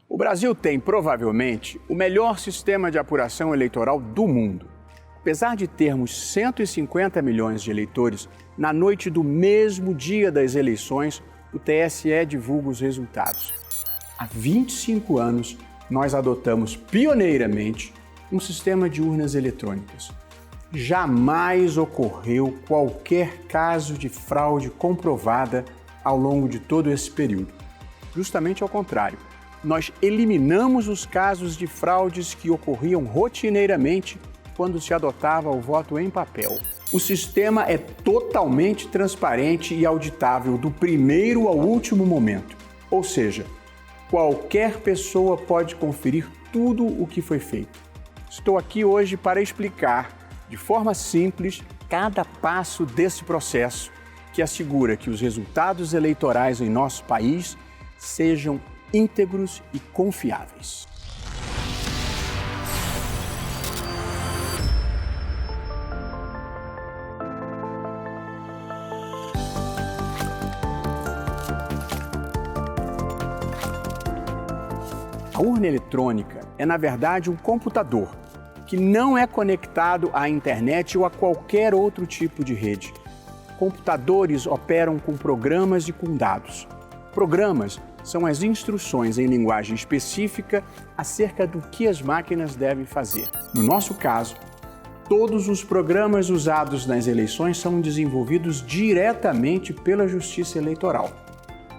O Brasil tem, provavelmente, o melhor sistema de apuração eleitoral do mundo. Apesar de termos 150 milhões de eleitores, na noite do mesmo dia das eleições, o TSE divulga os resultados. Há 25 anos, nós adotamos pioneiramente um sistema de urnas eletrônicas. Jamais ocorreu qualquer caso de fraude comprovada ao longo de todo esse período. Justamente ao contrário, nós eliminamos os casos de fraudes que ocorriam rotineiramente quando se adotava o voto em papel. O sistema é totalmente transparente e auditável do primeiro ao último momento. Ou seja, qualquer pessoa pode conferir tudo o que foi feito. Estou aqui hoje para explicar, de forma simples, cada passo desse processo que assegura que os resultados eleitorais em nosso país sejam íntegros e confiáveis. A urna eletrônica é, na verdade, um computador que não é conectado à internet ou a qualquer outro tipo de rede. Computadores operam com programas e com dados. Programas são as instruções em linguagem específica acerca do que as máquinas devem fazer. No nosso caso, todos os programas usados nas eleições são desenvolvidos diretamente pela Justiça Eleitoral.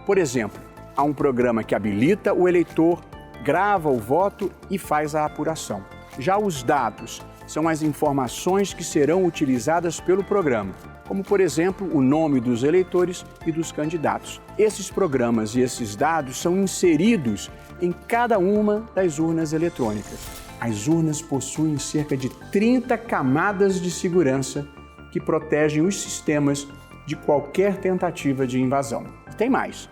Por exemplo, há um programa que habilita o eleitor, grava o voto e faz a apuração. Já os dados são as informações que serão utilizadas pelo programa, como, por exemplo, o nome dos eleitores e dos candidatos. Esses programas e esses dados são inseridos em cada uma das urnas eletrônicas. As urnas possuem cerca de 30 camadas de segurança que protegem os sistemas de qualquer tentativa de invasão. E tem mais.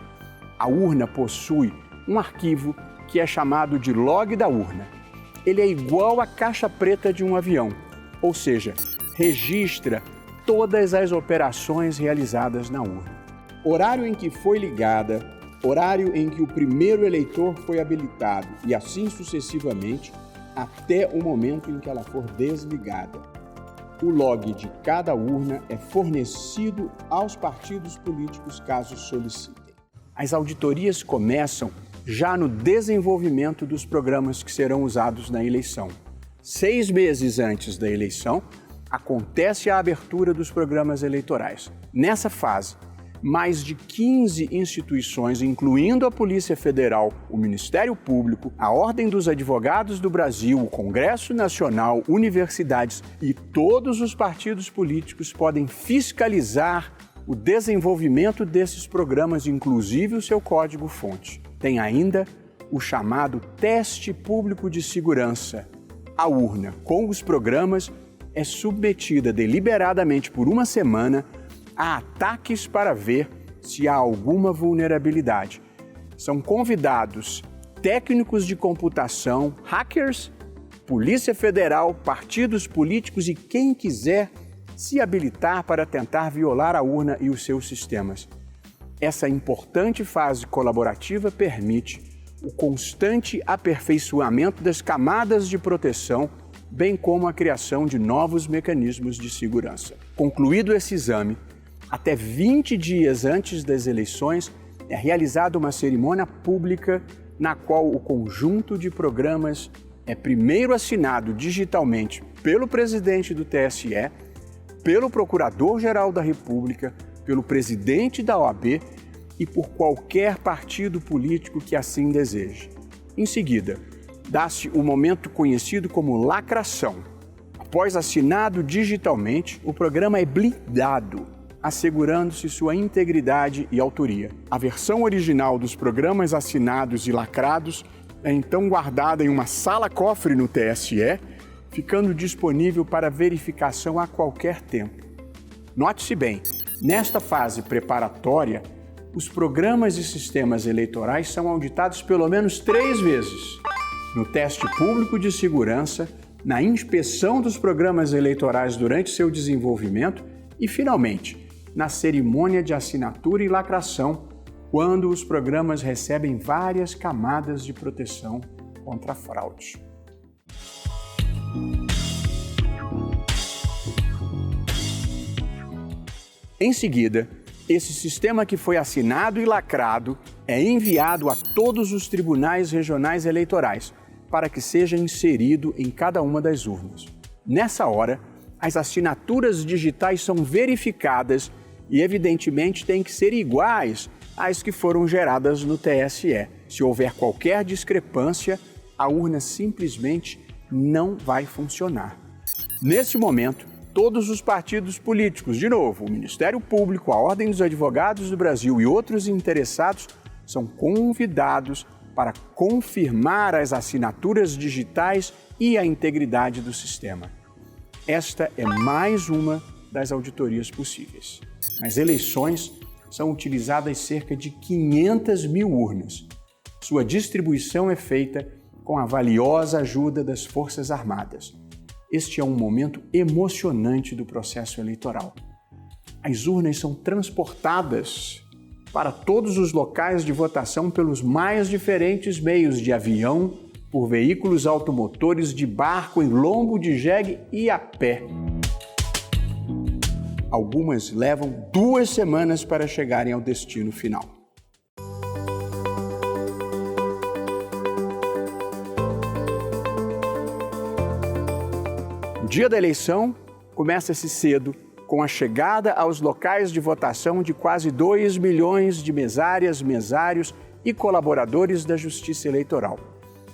A urna possui um arquivo que é chamado de log da urna. Ele é igual à caixa preta de um avião, ou seja, registra todas as operações realizadas na urna. Horário em que foi ligada, horário em que o primeiro eleitor foi habilitado e assim sucessivamente até o momento em que ela for desligada. O log de cada urna é fornecido aos partidos políticos caso solicitem. As auditorias começam já no desenvolvimento dos programas que serão usados na eleição. 6 meses antes da eleição, acontece a abertura dos programas eleitorais. Nessa fase, mais de 15 instituições, incluindo a Polícia Federal, o Ministério Público, a Ordem dos Advogados do Brasil, o Congresso Nacional, universidades e todos os partidos políticos podem fiscalizar o desenvolvimento desses programas, inclusive o seu código-fonte. Tem ainda o chamado Teste Público de Segurança. A urna, com os programas, é submetida deliberadamente por uma semana a ataques para ver se há alguma vulnerabilidade. São convidados técnicos de computação, hackers, Polícia Federal, partidos políticos e quem quiser se habilitar para tentar violar a urna e os seus sistemas. Essa importante fase colaborativa permite o constante aperfeiçoamento das camadas de proteção, bem como a criação de novos mecanismos de segurança. Concluído esse exame, até 20 dias antes das eleições, é realizada uma cerimônia pública na qual o conjunto de programas é primeiro assinado digitalmente pelo presidente do TSE, pelo Procurador-Geral da República, pelo presidente da OAB e por qualquer partido político que assim deseje. Em seguida, dá-se o momento conhecido como lacração. Após assinado digitalmente, o programa é blindado, assegurando-se sua integridade e autoria. A versão original dos programas assinados e lacrados é então guardada em uma sala-cofre no TSE, ficando disponível para verificação a qualquer tempo. Note-se bem, nesta fase preparatória, os programas e sistemas eleitorais são auditados pelo menos 3 vezes. No teste público de segurança, na inspeção dos programas eleitorais durante seu desenvolvimento e, finalmente, na cerimônia de assinatura e lacração, quando os programas recebem várias camadas de proteção contra fraude. Em seguida, esse sistema que foi assinado e lacrado é enviado a todos os tribunais regionais eleitorais para que seja inserido em cada uma das urnas. Nessa hora, as assinaturas digitais são verificadas e, evidentemente, têm que ser iguais às que foram geradas no TSE. Se houver qualquer discrepância, a urna simplesmente não vai funcionar. Nesse momento, todos os partidos políticos, de novo, o Ministério Público, a Ordem dos Advogados do Brasil e outros interessados são convidados para confirmar as assinaturas digitais e a integridade do sistema. Esta é mais uma das auditorias possíveis. Nas eleições, são utilizadas cerca de 500 mil urnas. Sua distribuição é feita com a valiosa ajuda das Forças Armadas. Este é um momento emocionante do processo eleitoral. As urnas são transportadas para todos os locais de votação pelos mais diferentes meios de avião, por veículos automotores, de barco, em lombo de jegue e a pé. Algumas levam 2 semanas para chegarem ao destino final. O dia da eleição começa-se cedo, com a chegada aos locais de votação de quase 2 milhões de mesárias, mesários e colaboradores da Justiça Eleitoral.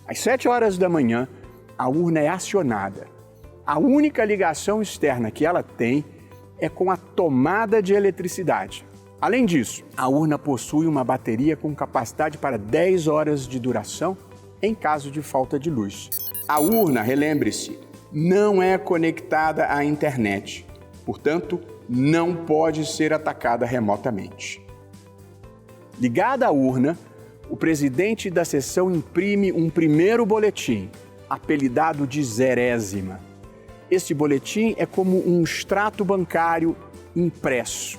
Às 7 horas da manhã, a urna é acionada. A única ligação externa que ela tem é com a tomada de eletricidade. Além disso, a urna possui uma bateria com capacidade para 10 horas de duração em caso de falta de luz. A urna, relembre-se, não é conectada à internet, portanto, não pode ser atacada remotamente. Ligada à urna, o presidente da sessão imprime um primeiro boletim, apelidado de zerésima. Este boletim é como um extrato bancário impresso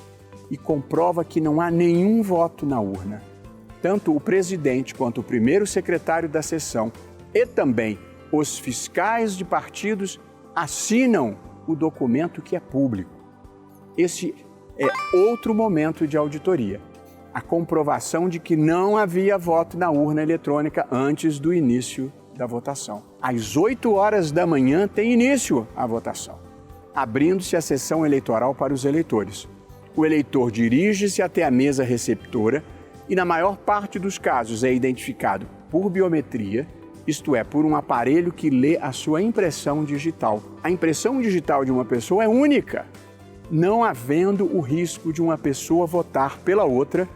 e comprova que não há nenhum voto na urna. Tanto o presidente quanto o primeiro secretário da sessão e também os fiscais de partidos assinam o documento que é público. Esse é outro momento de auditoria, a comprovação de que não havia voto na urna eletrônica antes do início da votação. Às 8 horas da manhã tem início a votação, abrindo-se a sessão eleitoral para os eleitores. O eleitor dirige-se até a mesa receptora e, na maior parte dos casos, é identificado por biometria, isto é, por um aparelho que lê a sua impressão digital. A impressão digital de uma pessoa é única, não havendo o risco de uma pessoa votar pela outra,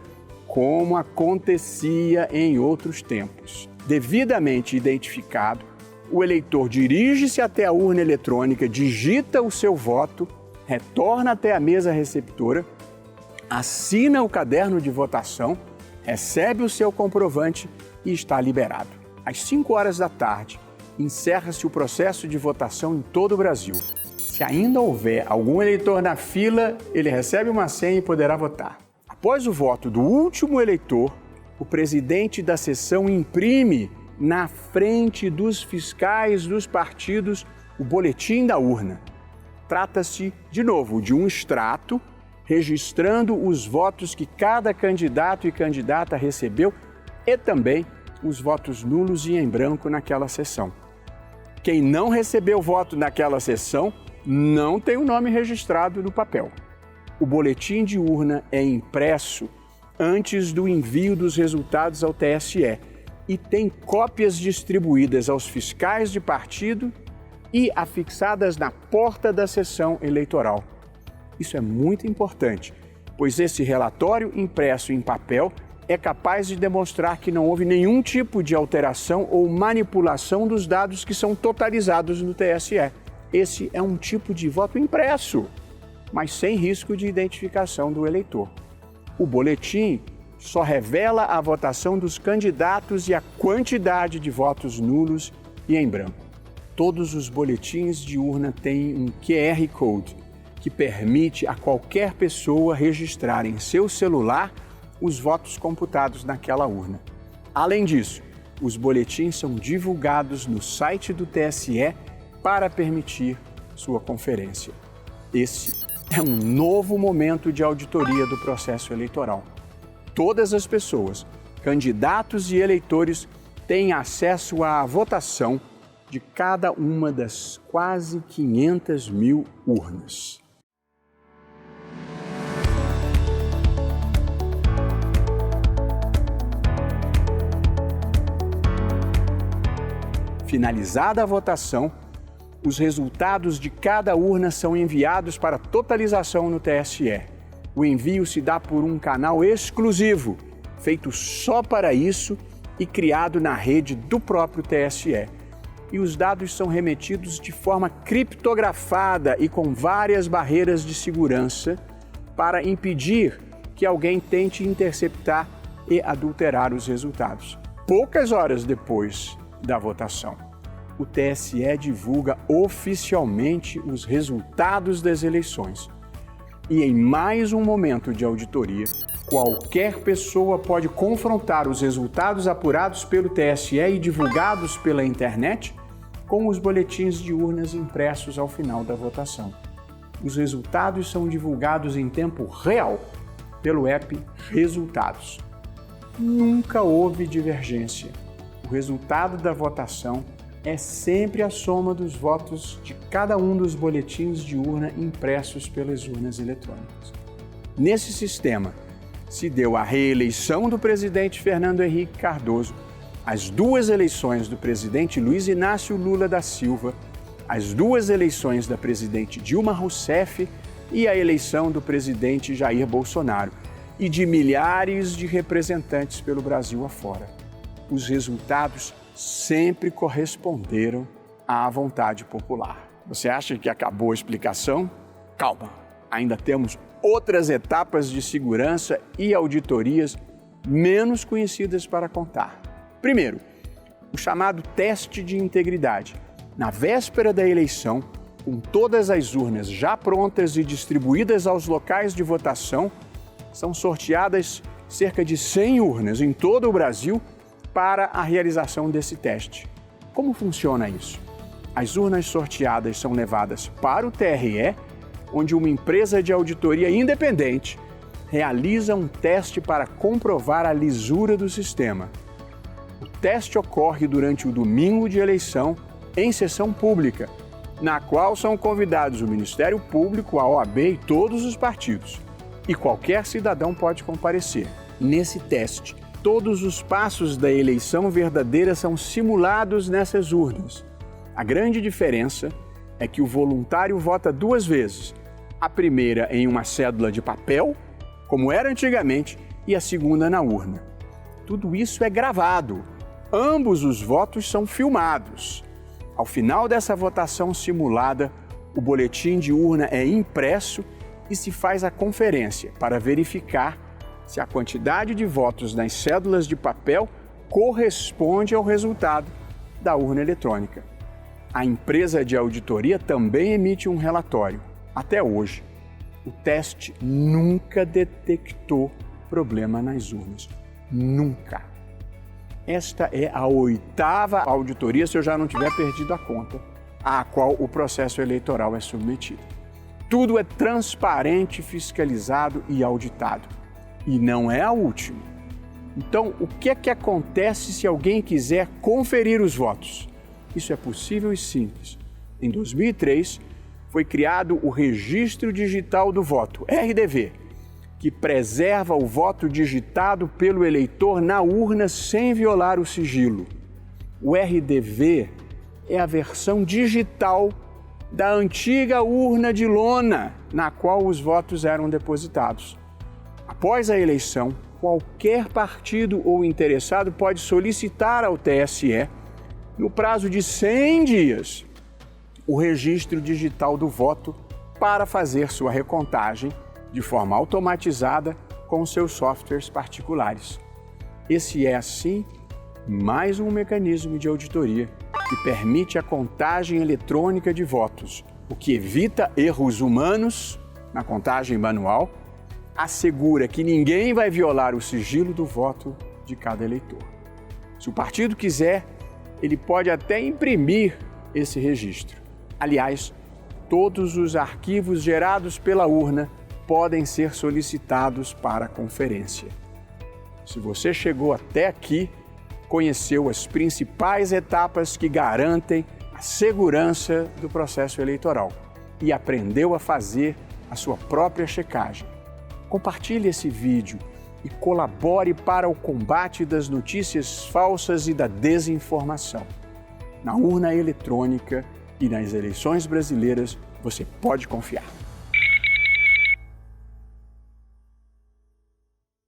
como acontecia em outros tempos. Devidamente identificado, o eleitor dirige-se até a urna eletrônica, digita o seu voto, retorna até a mesa receptora, assina o caderno de votação, recebe o seu comprovante e está liberado. Às 5 horas da tarde, encerra-se o processo de votação em todo o Brasil. Se ainda houver algum eleitor na fila, ele recebe uma senha e poderá votar. Após o voto do último eleitor, o presidente da sessão imprime na frente dos fiscais dos partidos o boletim da urna. Trata-se, de novo, de um extrato registrando os votos que cada candidato e candidata recebeu e também os votos nulos e em branco naquela sessão. Quem não recebeu voto naquela sessão não tem o nome registrado no papel. O boletim de urna é impresso antes do envio dos resultados ao TSE e tem cópias distribuídas aos fiscais de partido e afixadas na porta da sessão eleitoral. Isso é muito importante, pois esse relatório impresso em papel é capaz de demonstrar que não houve nenhum tipo de alteração ou manipulação dos dados que são totalizados no TSE. Esse é um tipo de voto impresso, mas sem risco de identificação do eleitor. O boletim só revela a votação dos candidatos e a quantidade de votos nulos e em branco. Todos os boletins de urna têm um QR Code que permite a qualquer pessoa registrar em seu celular os votos computados naquela urna. Além disso, os boletins são divulgados no site do TSE para permitir sua conferência. Esse é um novo momento de auditoria do processo eleitoral. Todas as pessoas, candidatos e eleitores, têm acesso à votação de cada uma das quase 500 mil urnas. Finalizada a votação, os resultados de cada urna são enviados para totalização no TSE. O envio se dá por um canal exclusivo, feito só para isso e criado na rede do próprio TSE. E os dados são remetidos de forma criptografada e com várias barreiras de segurança para impedir que alguém tente interceptar e adulterar os resultados. Poucas horas depois da votação, o TSE divulga oficialmente os resultados das eleições. E em mais um momento de auditoria, qualquer pessoa pode confrontar os resultados apurados pelo TSE e divulgados pela internet com os boletins de urnas impressos ao final da votação. Os resultados são divulgados em tempo real pelo app Resultados. Nunca houve divergência. O resultado da votação é sempre a soma dos votos de cada um dos boletins de urna impressos pelas urnas eletrônicas. Nesse sistema, se deu a reeleição do presidente Fernando Henrique Cardoso, as duas eleições do presidente Luiz Inácio Lula da Silva, as duas eleições da presidente Dilma Rousseff e a eleição do presidente Jair Bolsonaro e de milhares de representantes pelo Brasil afora. Os resultados sempre corresponderam à vontade popular. Você acha que acabou a explicação? Calma, ainda temos outras etapas de segurança e auditorias menos conhecidas para contar. Primeiro, o chamado teste de integridade. Na véspera da eleição, com todas as urnas já prontas e distribuídas aos locais de votação, são sorteadas cerca de 100 urnas em todo o Brasil para a realização desse teste. Como funciona isso? As urnas sorteadas são levadas para o TRE, onde uma empresa de auditoria independente realiza um teste para comprovar a lisura do sistema. O teste ocorre durante o domingo de eleição, em sessão pública, na qual são convidados o Ministério Público, a OAB e todos os partidos. E qualquer cidadão pode comparecer. Nesse teste, todos os passos da eleição verdadeira são simulados nessas urnas. A grande diferença é que o voluntário vota duas vezes. A primeira em uma cédula de papel, como era antigamente, e a segunda na urna. Tudo isso é gravado. Ambos os votos são filmados. Ao final dessa votação simulada, o boletim de urna é impresso e se faz a conferência para verificar se a quantidade de votos nas cédulas de papel corresponde ao resultado da urna eletrônica. A empresa de auditoria também emite um relatório. Até hoje, o teste nunca detectou problema nas urnas. Nunca. Esta é a 8ª auditoria, se eu já não tiver perdido a conta, à qual o processo eleitoral é submetido. Tudo é transparente, fiscalizado e auditado. E não é a última. Então, o que é que acontece se alguém quiser conferir os votos? Isso é possível e simples. Em 2003, foi criado o Registro Digital do Voto, RDV, que preserva o voto digitado pelo eleitor na urna sem violar o sigilo. O RDV é a versão digital da antiga urna de lona, na qual os votos eram depositados. Após a eleição, qualquer partido ou interessado pode solicitar ao TSE, no prazo de 100 dias, o registro digital do voto para fazer sua recontagem de forma automatizada com seus softwares particulares. Esse é, assim, mais um mecanismo de auditoria que permite a contagem eletrônica de votos, o que evita erros humanos na contagem manual assegura que ninguém vai violar o sigilo do voto de cada eleitor. Se o partido quiser, ele pode até imprimir esse registro. Aliás, todos os arquivos gerados pela urna podem ser solicitados para a conferência. Se você chegou até aqui, conheceu as principais etapas que garantem a segurança do processo eleitoral e aprendeu a fazer a sua própria checagem. Compartilhe esse vídeo e colabore para o combate das notícias falsas e da desinformação. Na urna eletrônica e nas eleições brasileiras, você pode confiar.